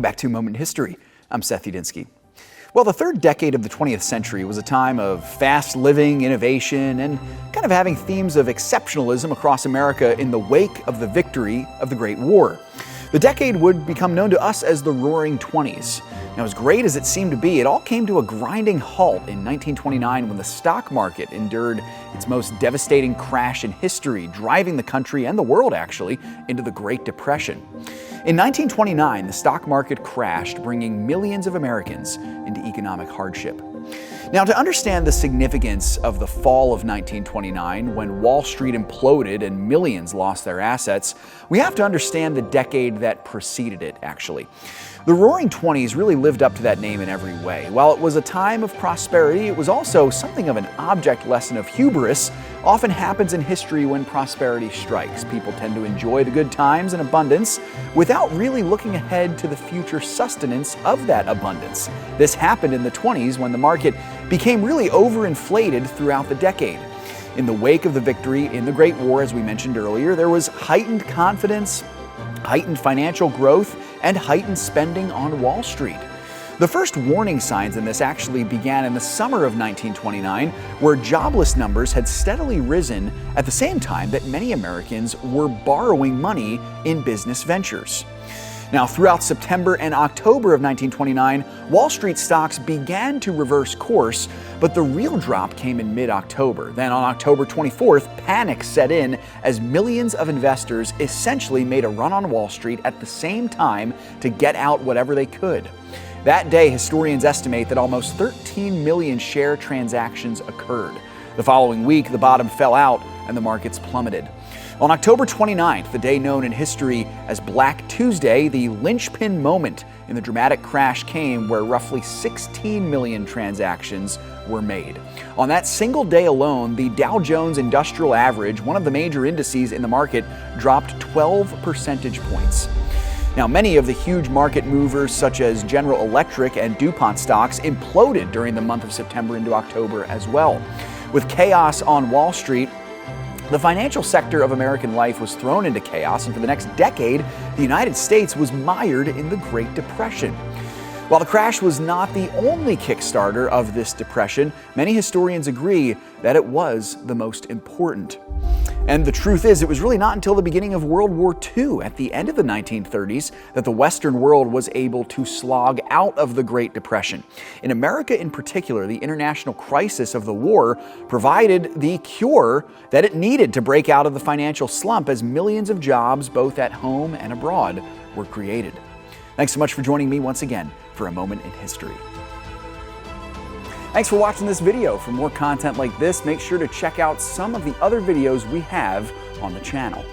back to Moment in History. I'm Seth Udinsky. Well, the third decade of the 20th century was a time of fast living, innovation, and kind of having themes of exceptionalism across America in the wake of the victory of the Great War. The decade would become known to us as the Roaring Twenties. Now, as great as it seemed to be, it all came to a grinding halt in 1929 when the stock market endured its most devastating crash in history, driving the country and the world, actually, into the Great Depression. In 1929, the stock market crashed, bringing millions of Americans into economic hardship. Now, to understand the significance of the fall of 1929, when Wall Street imploded and millions lost their assets, we have to understand the decade that preceded it, actually. The Roaring Twenties really lived up to that name in every way. While it was a time of prosperity, it was also something of an object lesson of hubris. Often happens in history when prosperity strikes. People tend to enjoy the good times and abundance without really looking ahead to the future sustenance of that abundance. This happened in the 20s when the market became really overinflated throughout the decade. In the wake of the victory in the Great War, as we mentioned earlier, there was heightened confidence, heightened financial growth, and heightened spending on Wall Street. The first warning signs in this actually began in the summer of 1929, where jobless numbers had steadily risen at the same time that many Americans were borrowing money in business ventures. Now, throughout September and October of 1929, Wall Street stocks began to reverse course, but the real drop came in mid-October. Then on October 24th, panic set in as millions of investors essentially made a run on Wall Street at the same time to get out whatever they could. That day, historians estimate that almost 13 million share transactions occurred. The following week, the bottom fell out and the markets plummeted. On October 29th, the day known in history as Black Tuesday, the linchpin moment in the dramatic crash came where roughly 16 million transactions were made. On that single day alone, the Dow Jones Industrial Average, one of the major indices in the market, dropped 12 percentage points. Now, many of the huge market movers such as General Electric and DuPont stocks imploded during the month of September into October as well. With chaos on Wall Street, the financial sector of American life was thrown into chaos, and for the next decade, the United States was mired in the Great Depression. While the crash was not the only Kickstarter of this depression, many historians agree that it was the most important. And the truth is, it was really not until the beginning of World War II, at the end of the 1930s, that the Western world was able to slog out of the Great Depression. In America in particular, the international crisis of the war provided the cure that it needed to break out of the financial slump as millions of jobs, both at home and abroad, were created. Thanks so much for joining me once again for a Moment in History. Thanks for watching this video. For more content like this, make sure to check out some of the other videos we have on the channel.